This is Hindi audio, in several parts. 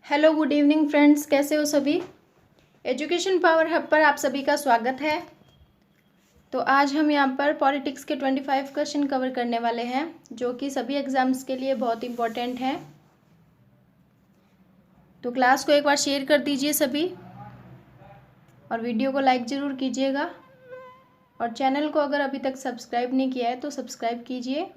हेलो गुड इवनिंग फ्रेंड्स, कैसे हो सभी। एजुकेशन पावर हब पर आप सभी का स्वागत है। तो आज हम यहाँ पर पॉलिटिक्स के 25 क्वेश्चन कवर करने वाले हैं जो कि सभी एग्जाम्स के लिए बहुत इंपॉर्टेंट हैं। तो क्लास को एक बार शेयर कर दीजिए सभी और वीडियो को लाइक ज़रूर कीजिएगा और चैनल को अगर अभी तक सब्सक्राइब नहीं किया है तो सब्सक्राइब कीजिए।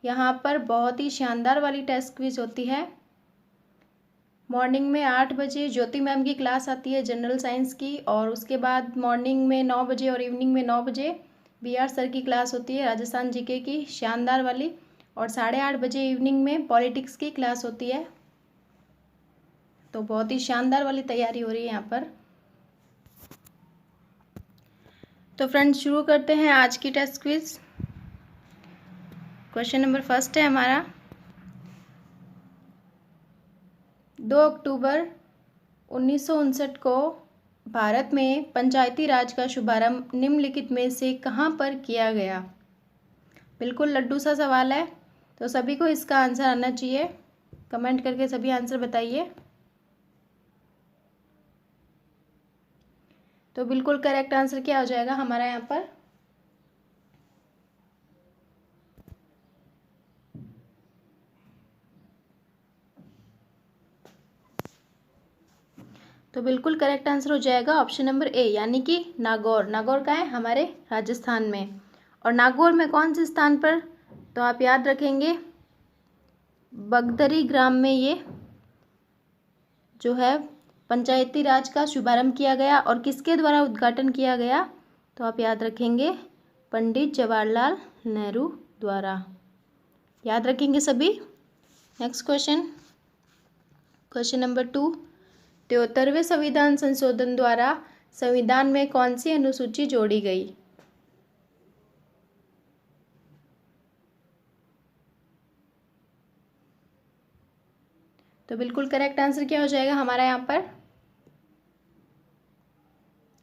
यहाँ पर बहुत ही शानदार वाली टेस्ट क्विज होती है। मॉर्निंग में 8 बजे ज्योति मैम की क्लास आती है जनरल साइंस की, और उसके बाद मॉर्निंग में 9 बजे और इवनिंग में 9 बजे BR सर की क्लास होती है राजस्थान जीके की शानदार वाली, और 8:30 बजे इवनिंग में पॉलिटिक्स की क्लास होती है। तो बहुत ही शानदार वाली तैयारी हो रही है यहाँ पर। तो फ्रेंड्स शुरू करते हैं आज की test quiz. Question number first है हमारा, 2 अक्टूबर 1959 को भारत में पंचायती राज का शुभारंभ निम्नलिखित में से कहाँ पर किया गया। बिल्कुल लड्डू सा सवाल है, तो सभी को इसका आंसर आना चाहिए। कमेंट करके सभी आंसर बताइए। तो बिल्कुल करेक्ट आंसर क्या हो जाएगा हमारा यहाँ पर, तो बिल्कुल करेक्ट आंसर हो जाएगा ऑप्शन नंबर ए यानी कि नागौर। नागौर का है हमारे राजस्थान में। और नागौर में कौन से स्थान पर, तो आप याद रखेंगे बगदरी ग्राम में ये जो है पंचायती राज का शुभारंभ किया गया। और किसके द्वारा उद्घाटन किया गया, तो आप याद रखेंगे पंडित जवाहरलाल नेहरू द्वारा। याद रखेंगे सभी। नेक्स्ट क्वेश्चन, क्वेश्चन नंबर 2, 73वें संविधान संशोधन द्वारा संविधान में कौन सी अनुसूची जोड़ी गई। तो बिल्कुल करेक्ट आंसर क्या हो जाएगा हमारा यहाँ पर,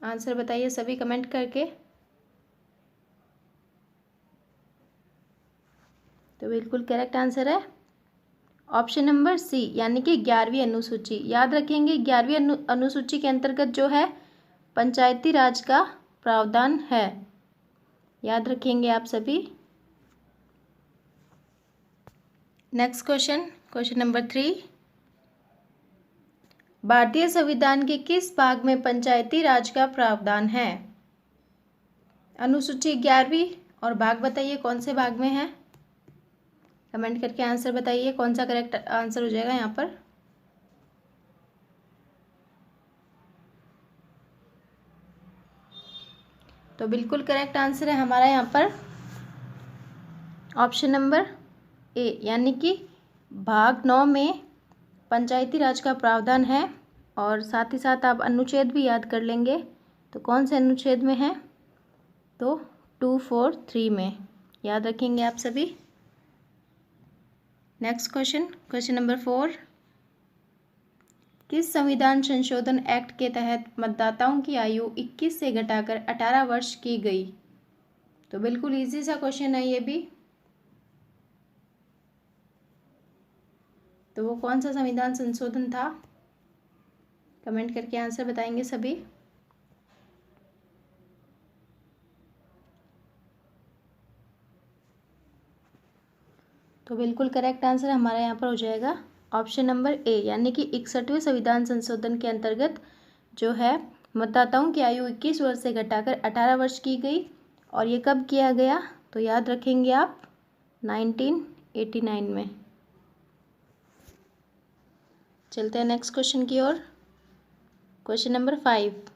आंसर बताइए सभी कमेंट करके। तो बिल्कुल करेक्ट आंसर है ऑप्शन नंबर सी यानी कि 11वीं अनुसूची। याद रखेंगे 11वीं अनुसूची के अंतर्गत जो है पंचायती राज का प्रावधान है। याद रखेंगे आप सभी। नेक्स्ट क्वेश्चन, क्वेश्चन नंबर 3, भारतीय संविधान के किस भाग में पंचायती राज का प्रावधान है। अनुसूची 11वीं और भाग बताइए कौन से भाग में है। कमेंट करके आंसर बताइए कौन सा करेक्ट आंसर हो जाएगा यहाँ पर। तो बिल्कुल करेक्ट आंसर है हमारा यहाँ पर ऑप्शन नंबर ए यानी कि भाग 9 में पंचायती राज का प्रावधान है। और साथ ही साथ आप अनुच्छेद भी याद कर लेंगे। तो कौन से अनुच्छेद में है, तो 243 में। याद रखेंगे आप सभी। नेक्स्ट क्वेश्चन, क्वेश्चन नंबर 4, किस संविधान संशोधन एक्ट के तहत मतदाताओं की आयु 21 से घटाकर 18 वर्ष की गई। तो बिल्कुल इजी सा क्वेश्चन है ये भी। तो वो कौन सा संविधान संशोधन था, कमेंट करके आंसर बताएंगे सभी। तो बिल्कुल करेक्ट आंसर हमारा यहाँ पर हो जाएगा ऑप्शन नंबर ए यानी कि 61वें संविधान संशोधन के अंतर्गत जो है मतदाताओं की आयु 21 वर्ष से घटाकर 18 वर्ष की गई। और ये कब किया गया, तो याद रखेंगे आप 1989 में। चलते हैं नेक्स्ट क्वेश्चन की ओर। क्वेश्चन नंबर 5,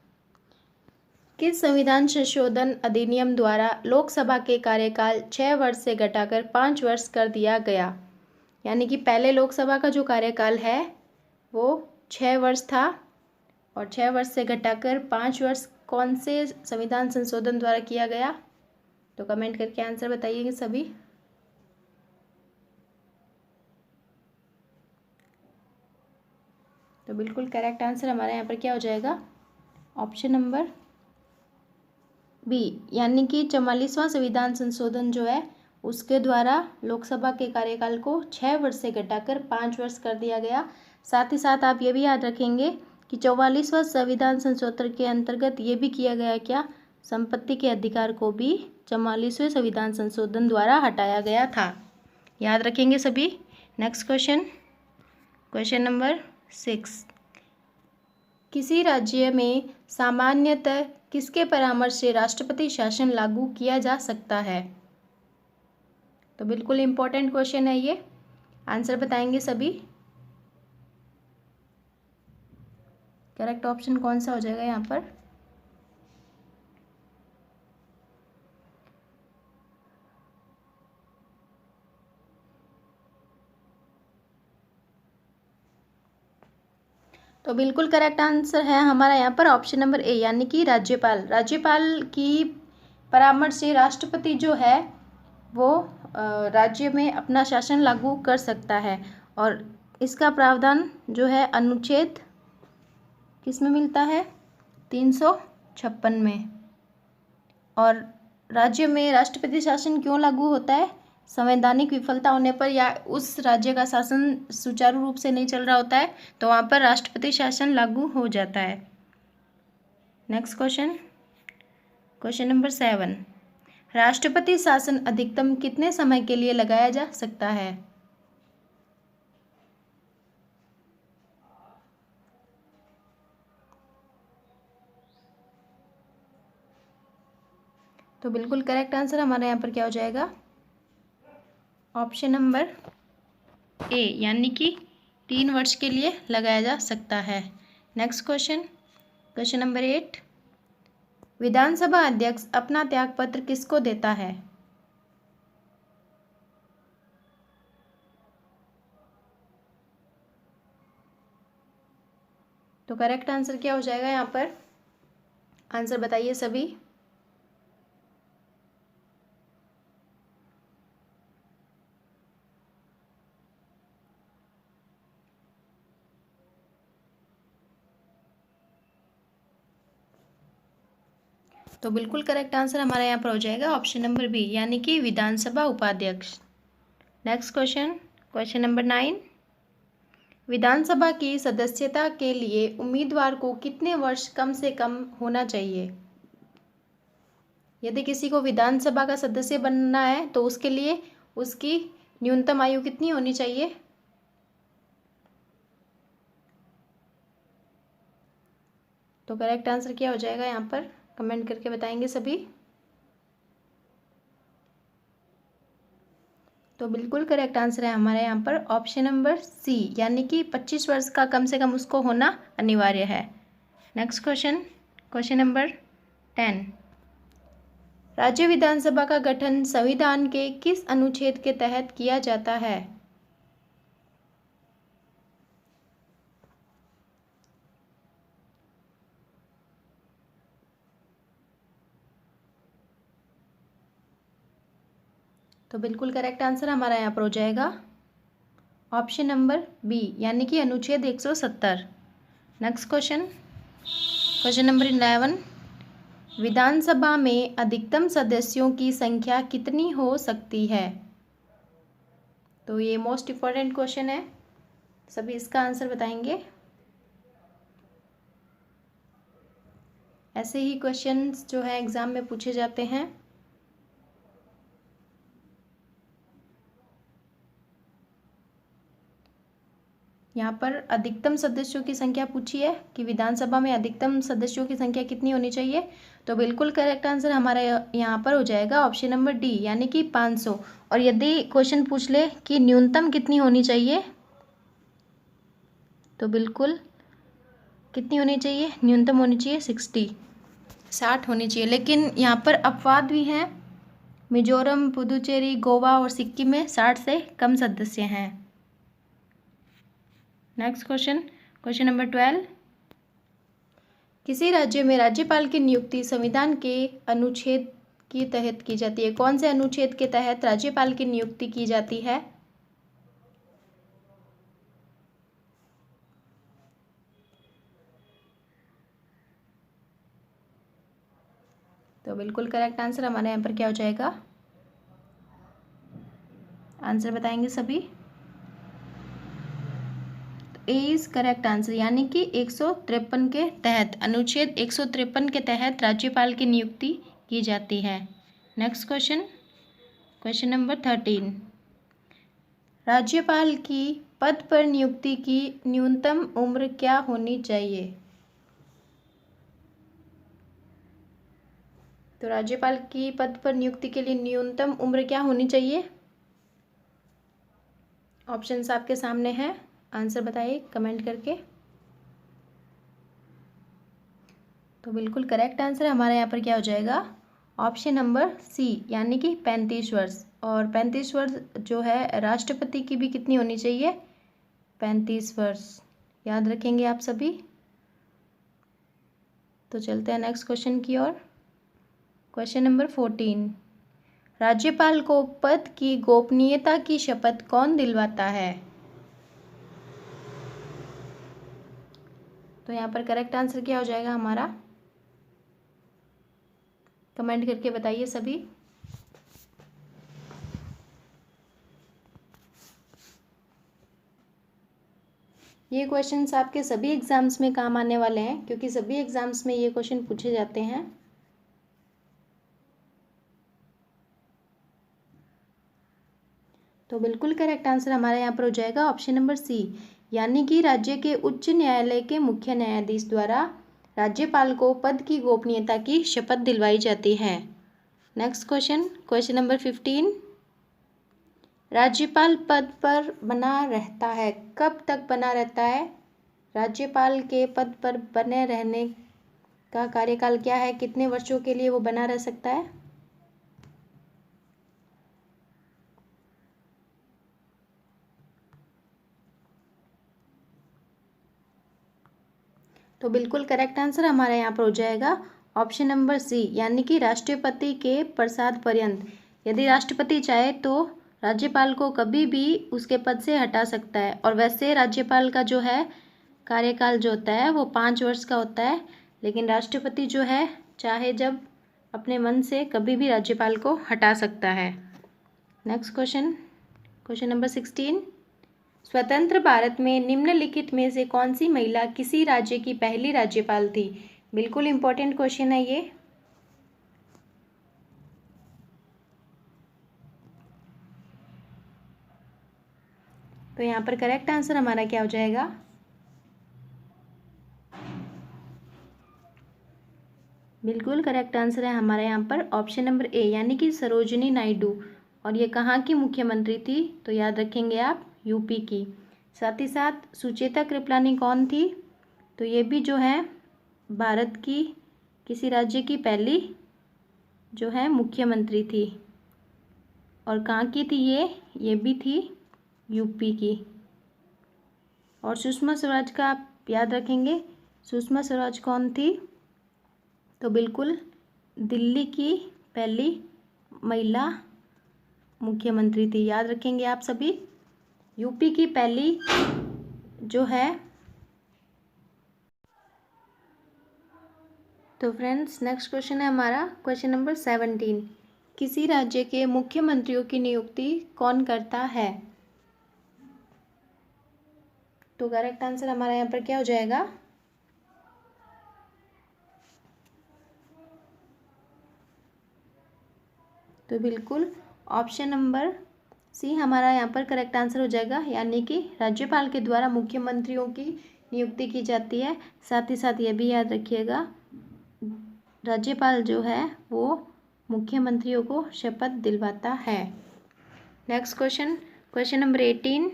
किस संविधान संशोधन अधिनियम द्वारा लोकसभा के कार्यकाल 6 वर्ष से घटाकर 5 वर्ष कर दिया गया। यानी कि पहले लोकसभा का जो कार्यकाल है वो 6 वर्ष था और 6 वर्ष से घटाकर 5 वर्ष कौन से संविधान संशोधन द्वारा किया गया। तो कमेंट करके आंसर बताइए सभी। तो बिल्कुल करेक्ट आंसर हमारे यहाँ पर क्या हो जाएगा ऑप्शन नंबर बी यानी कि 44वां संविधान संशोधन जो है उसके द्वारा लोकसभा के कार्यकाल को 6 वर्ष से घटाकर 5 वर्ष कर दिया गया। साथ ही साथ आप ये भी याद रखेंगे कि 44वां संविधान संशोधन के अंतर्गत ये भी किया गया क्या, संपत्ति के अधिकार को भी 44वें संविधान संशोधन द्वारा हटाया गया था। याद रखेंगे सभी। Next question, question number 6। किसी राज्य में सामान्यतः किसके परामर्श से राष्ट्रपति शासन लागू किया जा सकता है? तो बिल्कुल इम्पोर्टेंट क्वेश्चन है ये, आंसर बताएंगे सभी। करेक्ट ऑप्शन कौन सा हो जाएगा यहाँ पर? तो बिल्कुल करेक्ट आंसर है हमारा यहाँ पर ऑप्शन नंबर ए, यानी कि राज्यपाल। राज्यपाल की परामर्श से राष्ट्रपति जो है वो राज्य में अपना शासन लागू कर सकता है, और इसका प्रावधान जो है अनुच्छेद किस में मिलता है? 356 में। और राज्य में राष्ट्रपति शासन क्यों लागू होता है? संवैधानिक विफलता होने पर या उस राज्य का शासन सुचारू रूप से नहीं चल रहा होता है तो वहाँ पर राष्ट्रपति शासन लागू हो जाता है। Next question, question number 7। राष्ट्रपति शासन अधिकतम कितने समय के लिए लगाया जा सकता है? तो बिल्कुल करेक्ट आंसर हमारे यहाँ पर क्या हो जाएगा? ऑप्शन नंबर ए, यानी कि 3 वर्ष के लिए लगाया जा सकता है। Next question, question number 8। विधानसभा अध्यक्ष अपना त्यागपत्र किसको देता है? तो करेक्ट आंसर क्या हो जाएगा यहाँ पर? आंसर बताइए सभी। तो बिल्कुल करेक्ट आंसर हमारा यहाँ पर हो जाएगा ऑप्शन नंबर बी, यानी कि विधानसभा उपाध्यक्ष। Next question, question number 9। विधानसभा की सदस्यता के लिए उम्मीदवार को कितने वर्ष कम से कम होना चाहिए? यदि किसी को विधानसभा का सदस्य बनना है तो उसके लिए उसकी न्यूनतम आयु कितनी होनी चाहिए? तो करेक्ट आंसर क्या हो जाएगा यहाँ पर? कमेंट करके बताएंगे सभी। तो बिल्कुल करेक्ट आंसर है हमारे यहाँ पर ऑप्शन नंबर सी, यानी कि 25 वर्ष का कम से कम उसको होना अनिवार्य है। Next question, question number 10। राज्य विधानसभा का गठन संविधान के किस अनुच्छेद के तहत किया जाता है? तो बिल्कुल करेक्ट आंसर हमारा यहाँ पर हो जाएगा ऑप्शन नंबर बी, यानी कि अनुच्छेद 170। Next question, question number 11। विधानसभा में अधिकतम सदस्यों की संख्या कितनी हो सकती है? तो ये मोस्ट इम्पॉर्टेंट क्वेश्चन है, सभी इसका आंसर बताएंगे। ऐसे ही क्वेश्चंस जो है एग्जाम में पूछे जाते हैं। यहाँ पर अधिकतम सदस्यों की संख्या पूछी है कि विधानसभा में अधिकतम सदस्यों की संख्या कितनी होनी चाहिए। तो बिल्कुल करेक्ट आंसर हमारा यहाँ पर हो जाएगा ऑप्शन नंबर डी, यानी कि 500। और यदि क्वेश्चन पूछ ले कि न्यूनतम कितनी होनी चाहिए, तो बिल्कुल कितनी होनी चाहिए? न्यूनतम होनी चाहिए 60 होनी चाहिए। लेकिन यहाँ पर अपवाद भी हैं, मिजोरम, पुदुचेरी, गोवा और सिक्किम में 60 से कम सदस्य हैं। Next question, question number 12। किसी राज्य में राज्यपाल की नियुक्ति संविधान के अनुच्छेद के तहत की जाती है? कौन से अनुच्छेद के तहत राज्यपाल की नियुक्ति की जाती है? तो बिल्कुल करेक्ट आंसर हमारे यहाँ पर क्या हो जाएगा? आंसर बताएंगे सभी। ए इज करेक्ट आंसर, यानी कि 153 के तहत, अनुच्छेद 153 के तहत राज्यपाल की नियुक्ति की जाती है। Next question, question number 13। राज्यपाल की पद पर नियुक्ति की न्यूनतम उम्र क्या होनी चाहिए? तो राज्यपाल की पद पर नियुक्ति के लिए न्यूनतम उम्र क्या होनी चाहिए? ऑप्शंस आपके सामने हैं, आंसर बताइए कमेंट करके। तो बिल्कुल करेक्ट आंसर हमारा यहाँ पर क्या हो जाएगा? ऑप्शन नंबर सी, यानी कि 35 वर्ष। और 35 वर्ष जो है राष्ट्रपति की भी कितनी होनी चाहिए? 35 वर्ष। याद रखेंगे आप सभी। तो चलते हैं नेक्स्ट क्वेश्चन की ओर। Question number 14। राज्यपाल को पद की गोपनीयता की शपथ कौन दिलवाता है? तो यहाँ पर करेक्ट आंसर क्या हो जाएगा हमारा? कमेंट करके बताइए सभी। ये क्वेश्चंस आपके सभी एग्जाम्स में काम आने वाले हैं, क्योंकि सभी एग्जाम्स में ये क्वेश्चन पूछे जाते हैं। तो बिल्कुल करेक्ट आंसर हमारा यहाँ पर हो जाएगा ऑप्शन नंबर सी, यानी कि राज्य के उच्च न्यायालय के मुख्य न्यायाधीश द्वारा राज्यपाल को पद की गोपनीयता की शपथ दिलवाई जाती है। Next question, question number 15। राज्यपाल पद पर बना रहता है, कब तक बना रहता है? राज्यपाल के पद पर बने रहने का कार्यकाल क्या है? कितने वर्षों के लिए वो बना रह सकता है? तो बिल्कुल करेक्ट आंसर हमारा यहाँ पर हो जाएगा ऑप्शन नंबर सी, यानी कि राष्ट्रपति के प्रसाद पर्यंत। यदि राष्ट्रपति चाहे तो राज्यपाल को कभी भी उसके पद से हटा सकता है। और वैसे राज्यपाल का जो है कार्यकाल जो होता है वो 5 वर्ष का होता है, लेकिन राष्ट्रपति जो है चाहे जब अपने मन से कभी भी राज्यपाल को हटा सकता है। Next question, question number 16। स्वतंत्र भारत में निम्नलिखित में से कौन सी महिला किसी राज्य की पहली राज्यपाल थी? बिल्कुल इंपॉर्टेंट क्वेश्चन है ये। तो यहाँ पर करेक्ट आंसर हमारा क्या हो जाएगा? बिल्कुल करेक्ट आंसर है हमारे यहाँ पर ऑप्शन नंबर ए, यानी कि सरोजिनी नायडू। और ये कहाँ की मुख्यमंत्री थी? तो याद रखेंगे आप, यूपी की। साथ ही साथ सुचेता कृपलानी कौन थी? तो ये भी जो है भारत की किसी राज्य की पहली जो है मुख्यमंत्री थी। और कहाँ की थी ये भी थी यूपी की। और सुषमा स्वराज का आप याद रखेंगे, सुषमा स्वराज कौन थी? तो बिल्कुल दिल्ली की पहली महिला मुख्यमंत्री थी। याद रखेंगे आप सभी, यूपी की पहली जो है। तो फ्रेंड्स नेक्स्ट क्वेश्चन है हमारा क्वेश्चन नंबर 17। किसी राज्य के मुख्यमंत्रियों की नियुक्ति कौन करता है? तो करेक्ट आंसर हमारा यहाँ पर क्या हो जाएगा? तो बिल्कुल ऑप्शन नंबर सी हमारा यहाँ पर करेक्ट आंसर हो जाएगा, यानी कि राज्यपाल के द्वारा मुख्यमंत्रियों की नियुक्ति की जाती है। साथ ही साथ ये भी याद रखिएगा, राज्यपाल जो है वो मुख्यमंत्रियों को शपथ दिलवाता है। Next question, question number 18।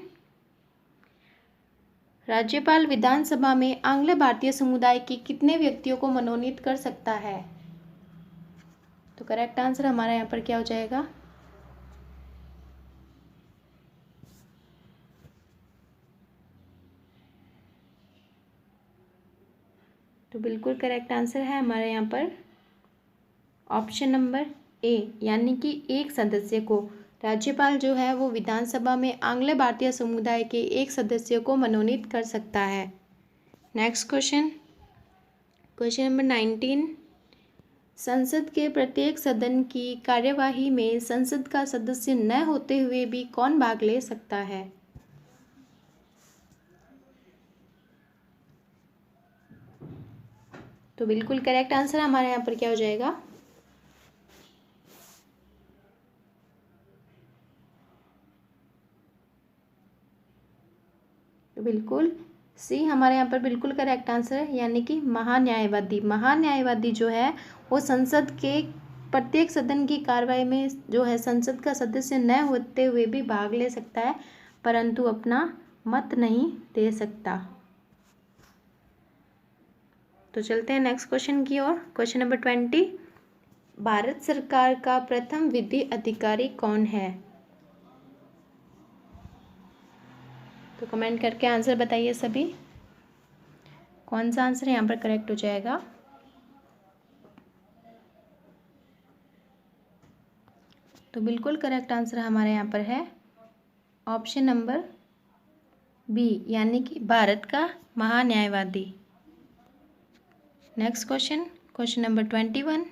राज्यपाल विधानसभा में आंग्ल भारतीय समुदाय के कितने व्यक्तियों को मनोनीत कर सकता है? तो करेक्ट आंसर हमारा यहाँ पर क्या हो जाएगा? तो बिल्कुल करेक्ट आंसर है हमारे यहाँ पर ऑप्शन नंबर ए, यानी कि एक सदस्य को। राज्यपाल जो है वो विधानसभा में आंग्ल भारतीय समुदाय के एक सदस्य को मनोनीत कर सकता है। Next question, question number 19। संसद के प्रत्येक सदन की कार्यवाही में संसद का सदस्य न होते हुए भी कौन भाग ले सकता है? तो बिल्कुल करेक्ट आंसर हमारे यहाँ पर क्या हो जाएगा? तो बिल्कुल सी हमारे यहाँ पर बिल्कुल करेक्ट आंसर है, यानी कि महान्यायवादी। महान्यायवादी जो है वो संसद के प्रत्येक सदन की कार्रवाई में जो है संसद का सदस्य न होते हुए भी भाग ले सकता है, परंतु अपना मत नहीं दे सकता। तो चलते हैं नेक्स्ट क्वेश्चन की ओर। क्वेश्चन नंबर 20, भारत सरकार का प्रथम विधि अधिकारी कौन है? तो कमेंट करके आंसर बताइए सभी, कौन सा आंसर यहाँ पर करेक्ट हो जाएगा? तो बिल्कुल करेक्ट आंसर हमारे यहाँ पर है ऑप्शन नंबर बी, यानी कि भारत का महान्यायवादी। नेक्स्ट क्वेश्चन, क्वेश्चन नंबर 21,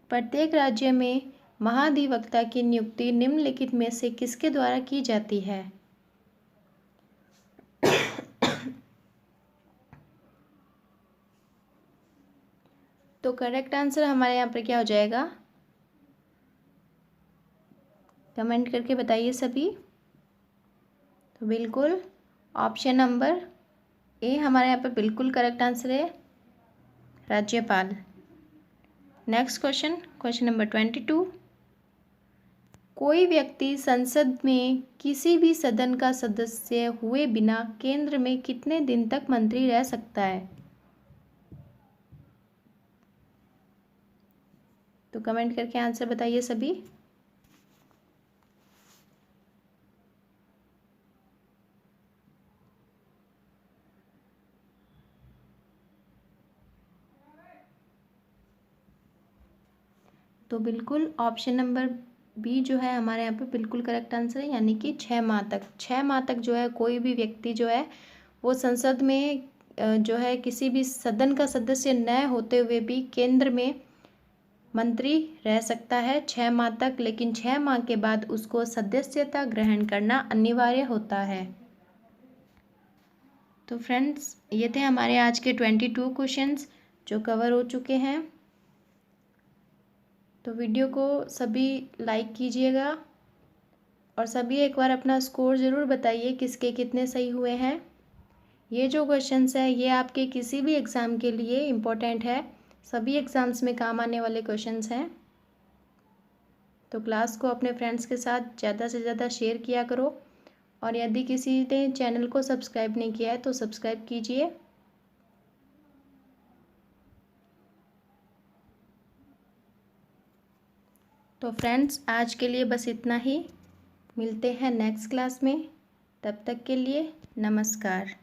प्रत्येक राज्य में महाधिवक्ता की नियुक्ति निम्नलिखित में से किसके द्वारा की जाती है? तो करेक्ट आंसर हमारे यहाँ पर क्या हो जाएगा? कमेंट करके बताइए सभी। तो बिल्कुल ऑप्शन नंबर ए हमारे यहाँ पर बिल्कुल करेक्ट आंसर है, राज्यपाल। नेक्स्ट क्वेश्चन, क्वेश्चन नंबर 22, कोई व्यक्ति संसद में किसी भी सदन का सदस्य हुए बिना केंद्र में कितने दिन तक मंत्री रह सकता है? तो कमेंट करके आंसर बताइए सभी। तो बिल्कुल ऑप्शन नंबर बी जो है हमारे यहाँ पे बिल्कुल करेक्ट आंसर है, यानी कि 6 माह तक। 6 माह तक जो है कोई भी व्यक्ति जो है वो संसद में जो है किसी भी सदन का सदस्य न होते हुए भी केंद्र में मंत्री रह सकता है 6 माह तक, लेकिन 6 माह के बाद उसको सदस्यता ग्रहण करना अनिवार्य होता है। तो फ्रेंड्स, ये थे हमारे आज के 22 क्वेश्चंस जो कवर हो चुके हैं। तो वीडियो को सभी लाइक कीजिएगा और सभी एक बार अपना स्कोर ज़रूर बताइए किसके कितने सही हुए हैं। ये जो क्वेश्चंस है ये आपके किसी भी एग्ज़ाम के लिए इम्पोर्टेंट है, सभी एग्ज़ाम्स में काम आने वाले क्वेश्चंस हैं। तो क्लास को अपने फ्रेंड्स के साथ ज़्यादा से ज़्यादा शेयर किया करो, और यदि किसी ने चैनल को सब्सक्राइब नहीं किया है तो सब्सक्राइब कीजिए। तो फ्रेंड्स, आज के लिए बस इतना ही, मिलते हैं नेक्स्ट क्लास में, तब तक के लिए नमस्कार।